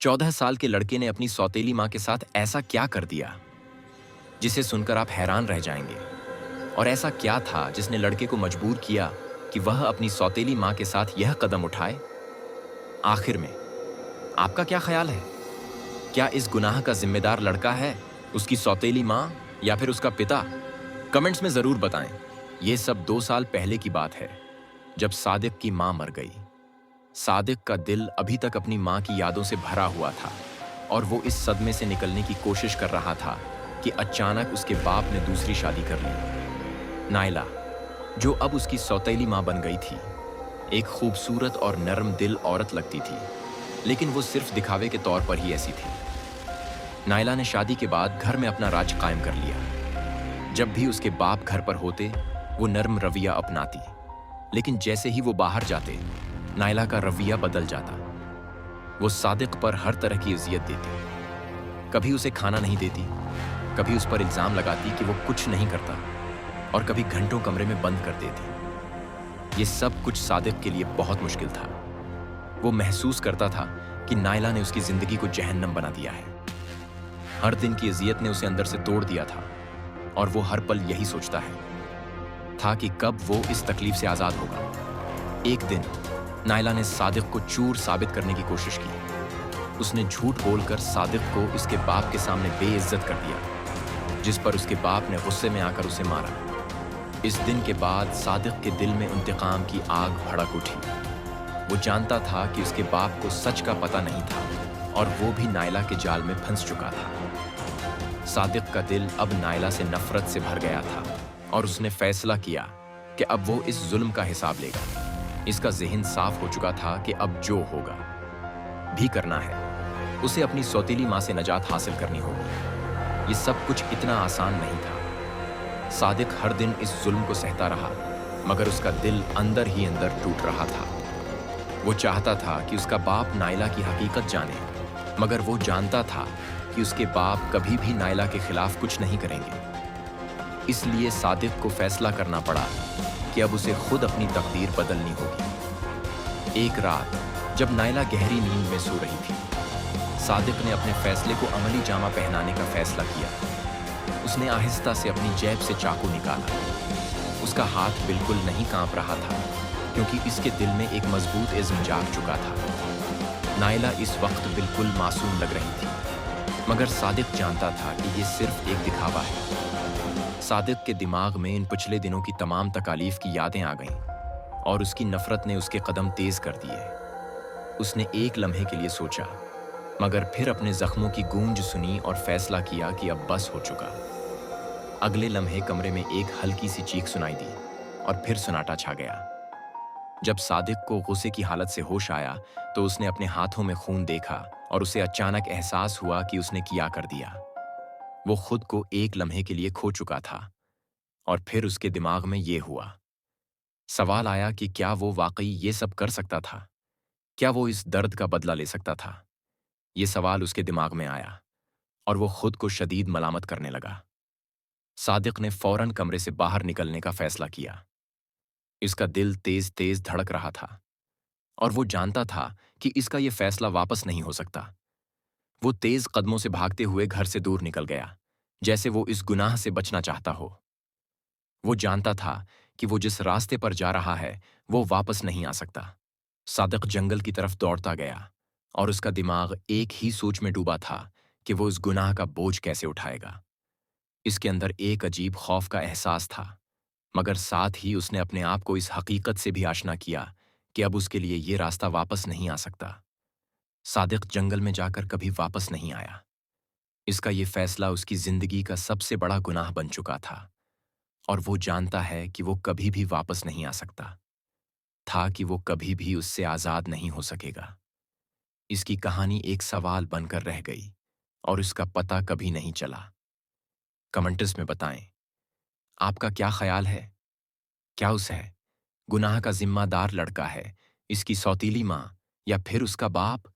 14 साल के लड़के ने अपनी सौतेली माँ के साथ ऐसा क्या कर दिया जिसे सुनकर आप हैरान रह जाएंगे। और ऐसा क्या था जिसने लड़के को मजबूर किया कि वह अपनी सौतेली माँ के साथ यह कदम उठाए। आखिर में आपका क्या ख्याल है? क्या इस गुनाह का जिम्मेदार लड़का है, उसकी सौतेली माँ, या फिर उसका पिता? कमेंट्स में जरूर बताएं। यह सब 2 साल पहले की बात है, जब सादिक की माँ मर गई। सादिक का दिल अभी तक अपनी माँ की यादों से भरा हुआ था और वो इस सदमे से निकलने की कोशिश कर रहा था कि अचानक उसके बाप ने दूसरी शादी कर ली। नायला, जो अब उसकी सौतेली माँ बन गई थी, एक खूबसूरत और नरम दिल औरत लगती थी, लेकिन वो सिर्फ दिखावे के तौर पर ही ऐसी थी। नायला ने शादी के बाद घर में अपना राज कायम कर लिया। जब भी उसके बाप घर पर होते, वो नरम रवैया अपनाती, लेकिन जैसे ही वो बाहर जाते, नायला का रवैया बदल जाता। वो सादिक पर हर तरह की अजियत देती, कभी उसे खाना नहीं देती, कभी उस पर इल्जाम लगाती कि वो कुछ नहीं करता, और कभी घंटों कमरे में बंद कर देती। ये सब कुछ सादिक के लिए बहुत मुश्किल था। वो महसूस करता था कि नायला ने उसकी जिंदगी को जहन्नम बना दिया है। हर दिन की अजियत ने उसे अंदर से तोड़ दिया था, और वो हर पल यही सोचता था कि कब वो इस तकलीफ से आजाद होगा। एक दिन नायला ने सादिक को चूर साबित करने की कोशिश की। उसने झूठ बोलकर सादिक को उसके बाप के सामने बेइज्जत कर दिया, जिस पर उसके बाप ने गुस्से में आकर उसे मारा। इस दिन के बाद सादिक के दिल में इंतकाम की आग भड़क उठी। वो जानता था कि उसके बाप को सच का पता नहीं था, और वो भी नायला के जाल में फंस चुका था। सादिक का दिल अब नायला से नफरत से भर गया था, और उसने फैसला किया कि अब वो इस जुल्म का हिसाब लेगा। इसका ज़हन साफ हो चुका था कि अब जो होगा भी करना है, उसे अपनी सौतेली माँ से नजात हासिल करनी होगी। ये सब कुछ इतना आसान नहीं था। सादिक हर दिन इस जुल्म को सहता रहा, मगर उसका दिल अंदर ही अंदर टूट रहा था। वो चाहता था कि उसका बाप नायला की हकीकत जाने, मगर वो जानता था कि उसके बाप कभी भी नायला के खिलाफ कुछ नहीं करेंगे। इसलिए सादिक को फैसला करना पड़ा कि अब उसे खुद अपनी तकदीर बदलनी होगी। एक रात जब नायला गहरी नींद में सो रही थी, सादिक ने अपने फैसले को अमली जामा पहनाने का फैसला किया। उसने आहिस्ता से अपनी जेब से चाकू निकाला। उसका हाथ बिल्कुल नहीं कांप रहा था, क्योंकि इसके दिल में एक मजबूत इज़्म जाग चुका था। नायला इस वक्त बिल्कुल मासूम लग रही थी, मगर सादिक जानता था कि ये सिर्फ एक दिखावा है। सादिक के दिमाग में इन पिछले दिनों की तमाम तकालीफ की यादें आ गईं, और उसकी नफरत ने उसके कदम तेज कर दिए। उसने एक लम्हे के लिए सोचा, मगर फिर अपने जख्मों की गूंज सुनी और फैसला किया कि अब बस हो चुका। अगले लम्हे कमरे में एक हल्की सी चीख सुनाई दी, और फिर सन्नाटा छा गया। जब सादिक को गुस्से की हालत से होश आया, तो उसने अपने हाथों में खून देखा, और उसे अचानक एहसास हुआ कि उसने क्या कर दिया। वो खुद को एक लम्हे के लिए खो चुका था, और फिर उसके दिमाग में ये हुआ। सवाल आया कि क्या वो वाकई ये सब कर सकता था? क्या वो इस दर्द का बदला ले सकता था? ये सवाल उसके दिमाग में आया, और वो खुद को शदीद मलामत करने लगा। सादिक ने फौरन कमरे से बाहर निकलने का फैसला किया। इसका दिल तेज तेज धड़क रहा था, और वो जानता था कि इसका ये फैसला वापस नहीं हो सकता। वो तेज कदमों से भागते हुए घर से दूर निकल गया, जैसे वो इस गुनाह से बचना चाहता हो। वो जानता था कि वो जिस रास्ते पर जा रहा है, वो वापस नहीं आ सकता। सादिक जंगल की तरफ दौड़ता गया, और उसका दिमाग एक ही सोच में डूबा था कि वो इस गुनाह का बोझ कैसे उठाएगा। इसके अंदर एक अजीब खौफ का एहसास था, मगर साथ ही उसने अपने आप को इस हकीकत से भी आशना किया कि अब उसके लिए ये रास्ता वापस नहीं आ सकता। सादिक जंगल में जाकर कभी वापस नहीं आया। इसका ये फैसला उसकी जिंदगी का सबसे बड़ा गुनाह बन चुका था, और वो जानता है कि वो कभी भी वापस नहीं आ सकता था, कि वो कभी भी उससे आज़ाद नहीं हो सकेगा। इसकी कहानी एक सवाल बनकर रह गई, और इसका पता कभी नहीं चला। कमेंट्स में बताएं, आपका क्या ख्याल है? क्या उस है गुनाह का जिम्मेदार लड़का है इसकी सौतीली माँ, या फिर उसका बाप?